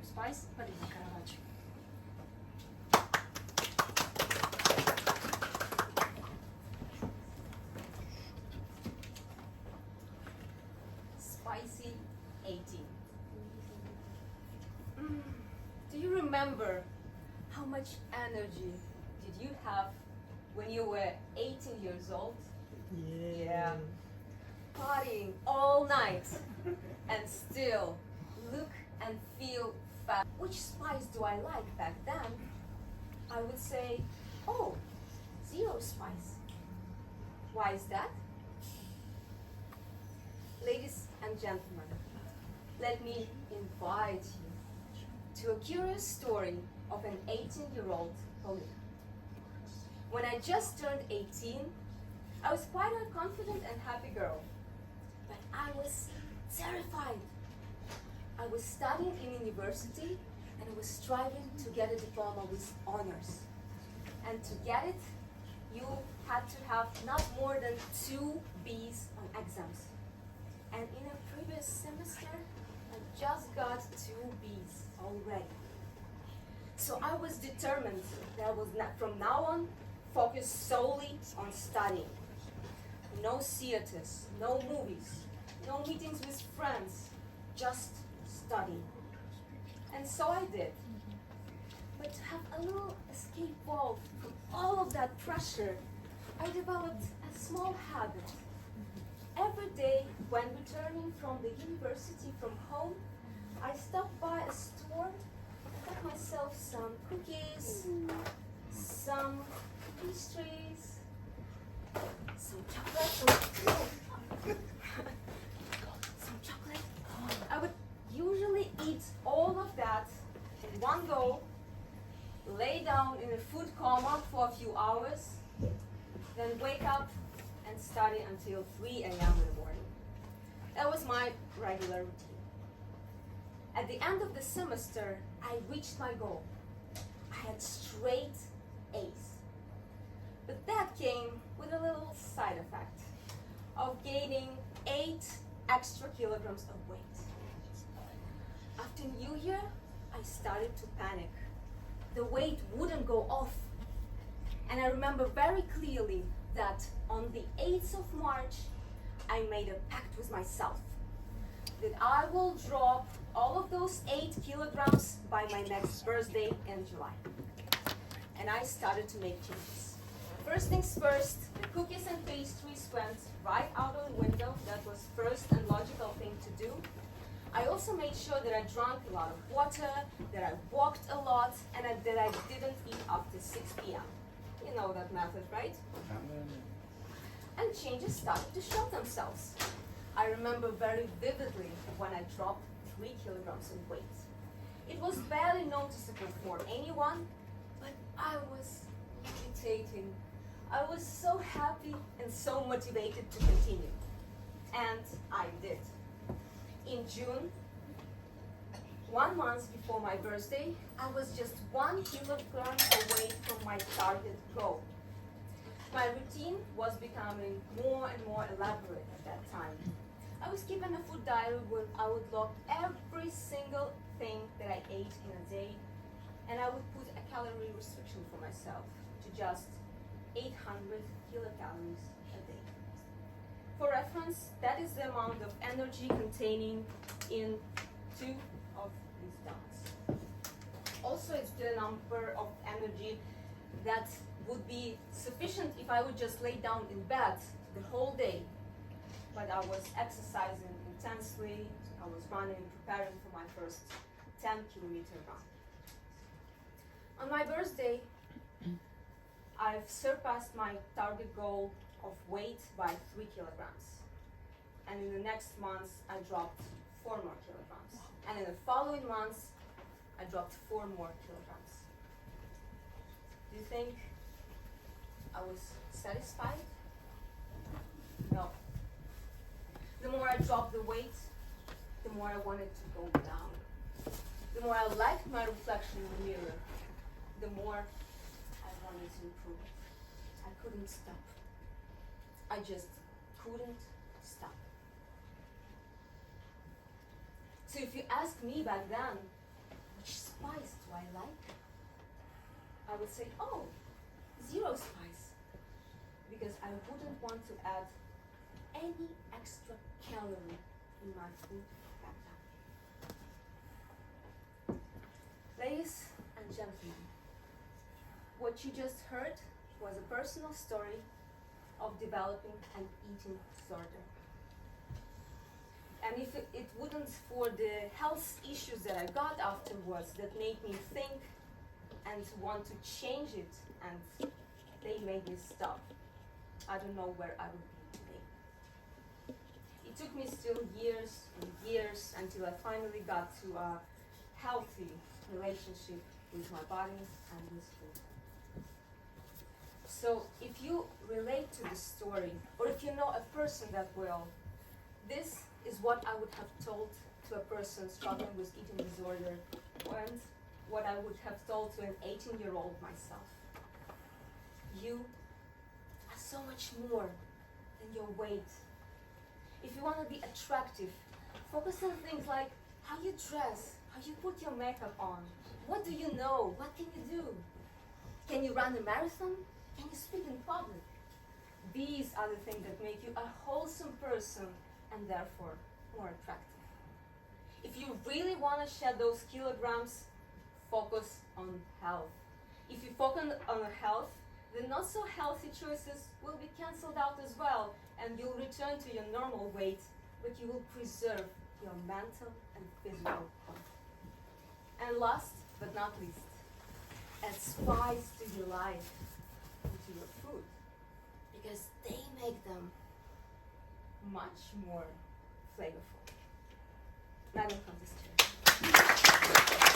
Spice, Marina Caravaggio. Spicy 18. Do you remember how much energy did you have when you were 18 years old? Yeah. Partying all night and still look and feel fat. Which spice do I like back then? I would say, oh, zero spice. Why is that? Ladies and gentlemen, let me invite you to a curious story of an 18-year-old Paulina. When I just turned 18, I was quite a confident and happy girl, but I was terrified. I was studying in university and I was striving to get a diploma with honors. And to get it, you had to have not more than 2 B's on exams. And in a previous semester, I just got 2 B's already. So I was determined that I was not, from now on, focus solely on studying. No theaters, no movies, no meetings with friends, just studying. And so I did. But to have a little escape valve from all of that pressure, I developed a small habit. Every day when returning from the university from home, I stopped by a store and got myself some cookies, some pastries, some chocolate, some chocolate. I would usually eat all of that in one go, lay down in a food coma for a few hours, then wake up and study until 3 a.m. in the morning. That was my regular routine. At the end of the semester, I reached my goal. I had straight A's. But that came with a little side effect of gaining 8 extra kilograms of weight. After New Year, I started to panic. The weight wouldn't go off. And I remember very clearly that on the 8th of March, I made a pact with myself that I will drop all of those 8 kilograms by my next birthday in July. And I started to make changes. First things first, the cookies and pastries went right out of the window. That was first and logical thing to do. I also made sure that I drank a lot of water, that I walked a lot, and that I didn't eat after 6 p.m. You know that method, right? And changes started to show themselves. I remember very vividly when I dropped 3 kilograms in weight. It was barely noticeable for anyone, but I was meditating. I was so happy and so motivated to continue. And I did. In June, 1 month before my birthday, I was just 1 kilogram away from my target goal. My routine was becoming more and more elaborate at that time. I was keeping a food diary where I would log every single thing that I ate in a day, and I would put a calorie restriction for myself to just 800 kilocalories a day. For reference, that is the amount of energy containing in 2 of these donuts. Also, it's the number of energy that would be sufficient if I would just lay down in bed the whole day. But I was exercising intensely, I was running, preparing for my first 10-kilometer run. On my birthday, I've surpassed my target goal of weight by 3 kilograms. And in the next months, I dropped 4 more kilograms. And in the following months, I dropped 4 more kilograms. Do you think I was satisfied? No. The more I dropped the weight, the more I wanted to go down. The more I liked my reflection in the mirror, the more I wanted to improve. I couldn't stop. I just couldn't stop. So if you ask me back then, I would say, oh, 0 spice. Because I wouldn't want to add any extra calorie in my food that time. Ladies and gentlemen, what you just heard was a personal story of developing an eating disorder. And if it wouldn't for the health issues that I got afterwards that made me think and want to change it, and they made me stop, I don't know where I would be today. It took me still years and years until I finally got to a healthy relationship with my body and with food. So if you relate to this story, or if you know a person that will, this is what I would have told to a person struggling with eating disorder, and what I would have told to an 18-year-old myself. You are so much more than your weight. If you want to be attractive, focus on things like how you dress, how you put your makeup on, what do you know, what can you do? Can you run a marathon? Can you speak in public? These are the things that make you a wholesome person and therefore more attractive. If you really want to shed those kilograms, focus on health. If you focus on health, the not so healthy choices will be cancelled out as well, and you'll return to your normal weight, but you will preserve your mental and physical health. And last but not least, add spice to your life and to your food, because they make them much more flavorful. Madam Contest Chair.